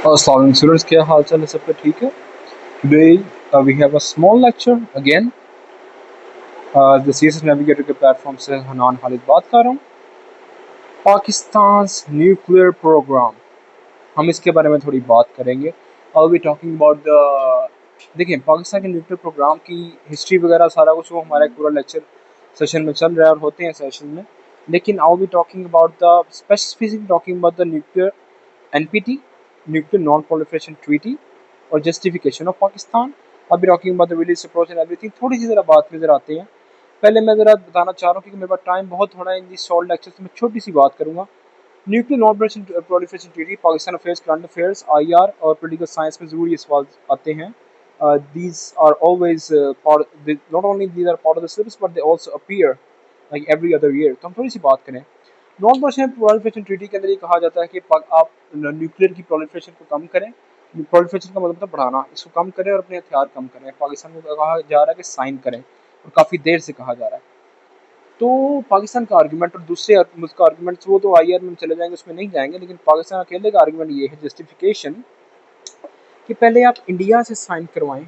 अस्सलाम वालेकुम स्टूडेंट्स, क्या हाल चाल है? सबका ठीक है? Today we have a small lecture again. The CSS navigator के प्लेटफॉर्म से हनान खालिद बात कर रहा हूँ। पाकिस्तान न्यूक्लियर प्रोग्राम, हम इसके बारे में थोड़ी बात करेंगे। और वी टॉकिंग अबाउट द, देखिए पाकिस्तान के न्यूक्लियर प्रोग्राम की हिस्ट्री वगैरह सारा कुछ वो हमारा एक पूरा लेक्चर सेशन में चल रहा है और होते हैं सेशन में। लेकिन I be talking about the specific talking about the nuclear NPT, Nuclear Non-Proliferation Treaty, और जस्टिफिकेशन ऑफ पाकिस्तान। अभी talking about the release approach and everything. थोड़ी सी जरा बात नजर आते हैं। पहले मैं जरा बताना चाह रहा हूँ क्योंकि मेरे पास टाइम बहुत थोड़ा है इन दिस शॉर्ट लेक्चर, से मैं छोटी सी बात करूंगा। Nuclear non proliferation treaty, Pakistan affairs, current affairs, IR और पोलिटिकल साइंस में जरूर ये सवाल आते हैं। These are always not only these are part of the syllabus but they also appear like every other year। तो हम थोड़ी सी बात करें। नॉन प्रोलिफरेशन ट्रीटी के अंदर ये कहा जाता है कि आप न्यूक्लियर की प्रोलिफरेशन को कम करें। प्रोलिफरेशन का मतलब बढ़ाना, इसको कम करें और अपने हथियार कम करें। पाकिस्तान को कहा जा रहा है कि साइन करें, और काफ़ी देर से कहा जा रहा है। तो पाकिस्तान का आर्गूमेंट और दूसरे मुल्क का आर्गूमेंट वो तो IR में चले जाएंगे, उसमें नहीं जाएंगे। लेकिन पाकिस्तान अकेले का आर्गूमेंट ये है, जस्टिफिकेशन, कि पहले आप इंडिया से साइन करवाएं,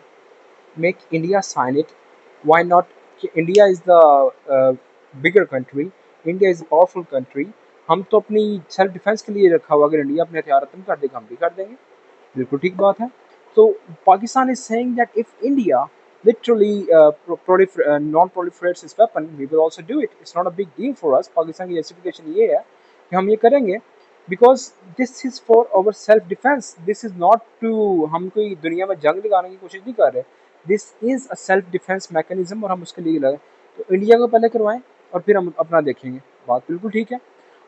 make India sign it. Why not? India is the bigger country, India is a powerful country. हम तो अपनी सेल्फ डिफेंस के लिए रखा हुआ, अगर इंडिया अपने हथियार खत्म कर देगा हम भी कर देंगे। बिल्कुल ठीक बात है। तो Pakistan is saying that if India literally non-proliferates its weapon, we will also do it. It's not a big deal for us। Pakistan की जस्टिफिकेशन ये है कि हम ये करेंगे because this is for our self defence. This is not to, हम कोई दुनिया में जंग लगाने की कोशिश नहीं कर रहे। This is a self defence mechanism और हम उसके लिए लगे। तो इंडिया को पहले करवाएं और फिर हम अपना देखेंगे। बात बिल्कुल ठीक है।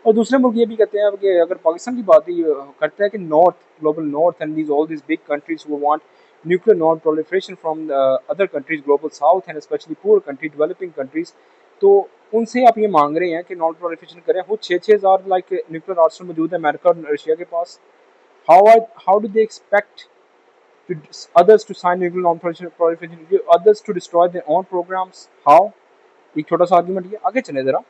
और दूसरे मुल्क ये भी कहते हैं कि अगर पाकिस्तान की बात ही करते हैं कि north, global north and these all these big countries वो want nuclear non-proliferation from the other countries, global south and especially poor country, developing countries। तो उनसे आप ये मांग रहे हैं कि नॉन प्रोलिफरेशन करें। वो 6,000 लाइक न्यूक्लियर आर्सेनल मौजूद है अमेरिका और रशिया के पास। How do they expect to others to sign nuclear non-proliferation, others to destroy their own programs? How? एक छोटा सा आर्गुमेंट। ये आगे चले जरा।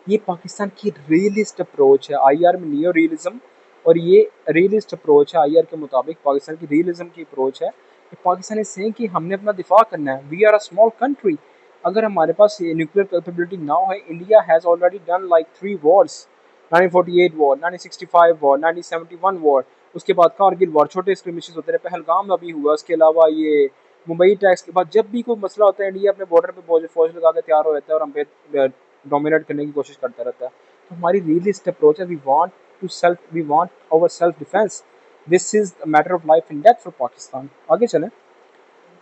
ये पाकिस्तान की रियलिस्ट अप्रोच है। IR में नियो रियलिज्म, और ये रियलिस्ट अप्रोच है। IR के मुताबिक पाकिस्तान की रियलिज्म की अप्रोच है कि पाकिस्तान इज सेइंग कि हमने अपना दिफा करना है। We are a small country. अगर हमारे पास ये न्यूक्लियर कैपेबिलिटी ना हो, India has already done like 3 wars, 1948 war, 1965 war, 1971 war, उसके बाद कारगिल वॉर, छोटे स्क्रिमिशेस होते रहे, पहलगाम अभी हुआ, उसके अलावा ये मुंबई अटैक्स के बाद जब भी कोई मसला होता है इंडिया अपने बॉर्डर पे फौज लगा के तैयार हो जाता है और हम पे डोमिनेट करने की कोशिश करता रहता है। तो हमारी रियलिस्ट अप्रोच है, we want our self defence. This is a matter of life and death for Pakistan. आगे चलें।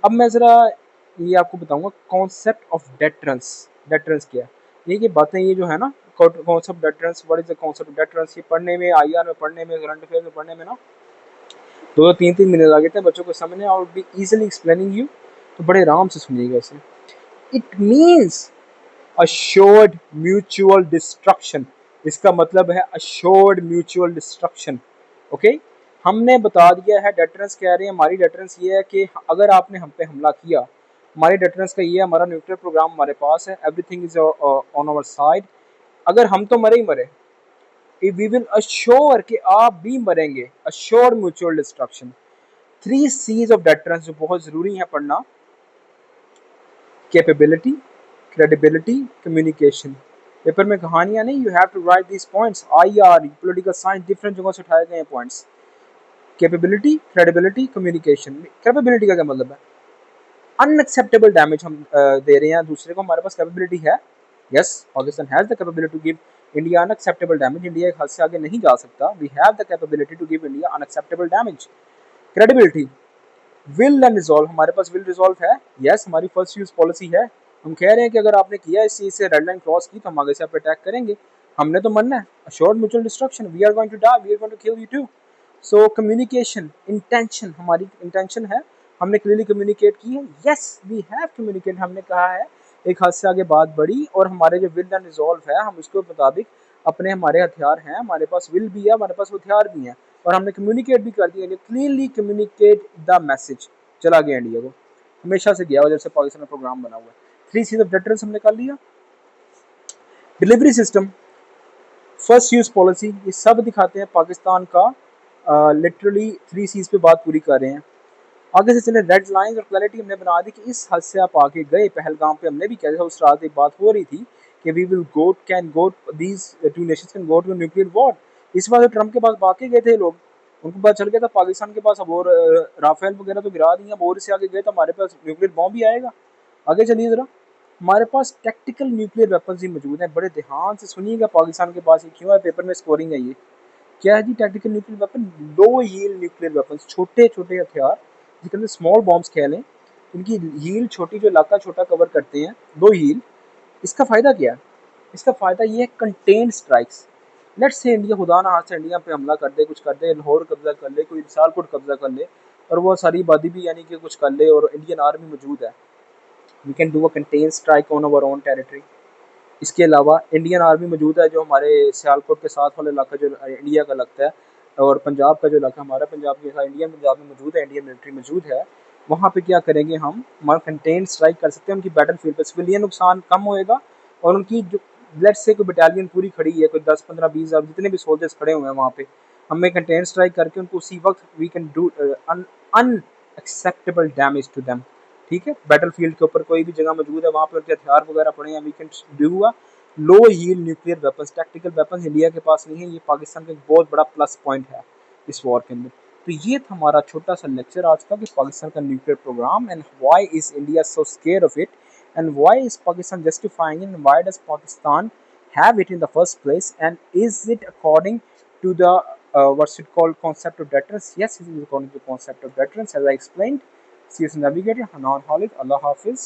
अब मैं ज़रा ये आपको बताऊंगा कॉन्सेप्ट ऑफ डेटरेंस। डेटरेंस क्या है? ये बातें, ये जो है ना concept deterrence, what is the concept of deterrence, ये पढ़ने में, IR में पढ़ने में, करंट अफेयर में पढ़ने में ना 2-3 महीने लगे थे बच्चों को समझने, और बी इजीली एक्सप्लेनिंग यू। तो बड़े आराम से सुनिएगा इसे। It means assured mutual destruction। इसका मतलब है assured mutual destruction। ओके, हमने बता दिया है डेटरेंस कह रहे हैं। हमारी डेटरेंस ये है कि अगर आपने हम पे हमला किया, हमारी डेटरेंस का ये है, हमारा न्यूक्लियर प्रोग्राम हमारे पास है, everything is on our side. अगर हम तो मरे ही मरे, वी विल अश्योर कि आप भी मरेंगे। Assure mutual destruction. 3 C's of deterrence जो बहुत जरूरी है पढ़ना: कैपेबिलिटी, क्रेडिबिलिटी, कम्युनिकेशन। पेपर में कहानियां नहीं, you have to write this points. IR, political science, different जगहों से उठाए गए हैं points. Capability, credibility, communication. Capability का क्या मतलब है? अनएक्सेप्टेबल डैमेज हम दे रहे हैं दूसरे को, हमारे पास कैपेबिलिटी है। Yes, Pakistan has the capability to give India unacceptable damage. India एक हद से आगे नहीं जा सकता। We have the capability to give India unacceptable damage. Credibility, will and resolve, हमारे पास विल रिजॉल्व है। यस, हमारी फर्स्ट यूज पॉलिसी है। हम कह रहे हैं कि अगर आपने किया इस चीज से रेड लाइन क्रॉस की तो हम आगे से आप अटैक करेंगे। हमने तो मरना है। Assured mutual destruction, we are going to die, we are going to kill you too. So communication, intention, हमारी इंटेंशन है, हमने क्लियरली कम्युनिकेट की है। यस, वी हैव कम्युनिकेट, हमने कहा है एक हाथ से आगे बात बढ़ी, और हमारे जो विल एंड रिजॉल्व है, हम उसके मुताबिक अपने, हमारे हथियार हैं, हमारे पास विल भी है, हमारे पास हथियार भी हैं, और हमने कम्युनिकेट भी कर दिया। Clearly communicate the message. चला गया इंडिया को, हमेशा से गया जब से पाकिस्तान में प्रोग्राम बना हुआ है। 3 C's ऑफ डेटरेंस हमने कर लिया। Delivery system, first use policy, ये सब दिखाते हैं पाकिस्तान का लिटरली 3 C's पे बात पूरी कर रहे हैं। आगे से चले, रेड लाइंस और क्लैरिटी हमने बना दी कि इस हद से आप आगे गए। पहलगाम पे हमने भी कहा था, उस रात एक बात हो रही थी कि we will go can go these two nations can go to nuclear war. इस बार तो ट्रम्प के पास बाकी गए थे लोग, उनको पता चल गया था पाकिस्तान के पास अब और राफेल वगैरह तो गिरा दिए, अब और इससे आगे गए तो हमारे पास न्यूक्लियर बॉम्ब भी आएगा। आगे चलिए जरा, हमारे पास टैक्टिकल न्यूक्लियर वेपन्स ही मौजूद हैं। बड़े ध्यान से सुनिएगा, पाकिस्तान के पास ये क्यों है, पेपर में स्कोरिंग है ये। क्या है जी टैक्टिकल न्यूक्लियर वेपन? लो यील्ड न्यूक्लियर वेपन्स, छोटे छोटे हथियार जिसके अंदर स्मॉल बॉम्ब्स कह लें, इनकी यील्ड छोटी, जो इलाका छोटा कवर करते हैं, लो यील्ड। इसका फ़ायदा क्या है? इसका फ़ायदा ये है contain strikes. Let's say India खुदा ना हाथ से इंडिया पे हमला कर दे, कुछ कर दे, लाहौर कब्जा कर ले, कोई सियालकोट कब्जा कर ले, और वो सारी आबादी भी यानी कि कुछ कर ले, और इंडियन आर्मी मौजूद है, we can do a contain strike on our own territory. इसके अलावा इंडियन आर्मी मौजूद है जो हमारे सियालकोट के साथ वाला इलाका जो इंडिया का लगता है, और पंजाब का जो इलाका हमारा पंजाब के साथ इंडियन पंजाब में मौजूद है, इंडियन मिलिट्री मौजूद है। वहाँ पे क्या करेंगे हम, हमारा कंटेन स्ट्राइक कर सकते हैं उनकी बैटल फील्ड पर, सिविलियन नुकसान कम होएगा, और उनकी जो लेट्स से कोई बटालियन पूरी खड़ी है, कोई 10 15 20 जितने भी सोल्जर्स खड़े हुए हैं वहाँ पे, हमें कंटेन स्ट्राइक करके उनको उसी वक्त we can do unacceptable damage to them. ठीक है, बैटल फील्ड के ऊपर कोई भी जगह मौजूद है, वहाँ पे उनके हथियार वगैरह पड़े हैं, we can do a low yield nuclear weapons. Tactical weapons India के पास नहीं है, ये पाकिस्तान का एक बहुत बड़ा प्लस पॉइंट है इस वॉर के अंदर। तो ये था हमारा छोटा सा लेक्चर आज का कि पाकिस्तान का nuclear program and why is India so scare of it, and why is Pakistan justifying it, and why does Pakistan have it in the first place, and is it according to the what's it called, concept of deterrence? Yes, it is according to the concept of deterrence, as I explained. See you in Navigator, Hanan Khalid, Allah Hafiz.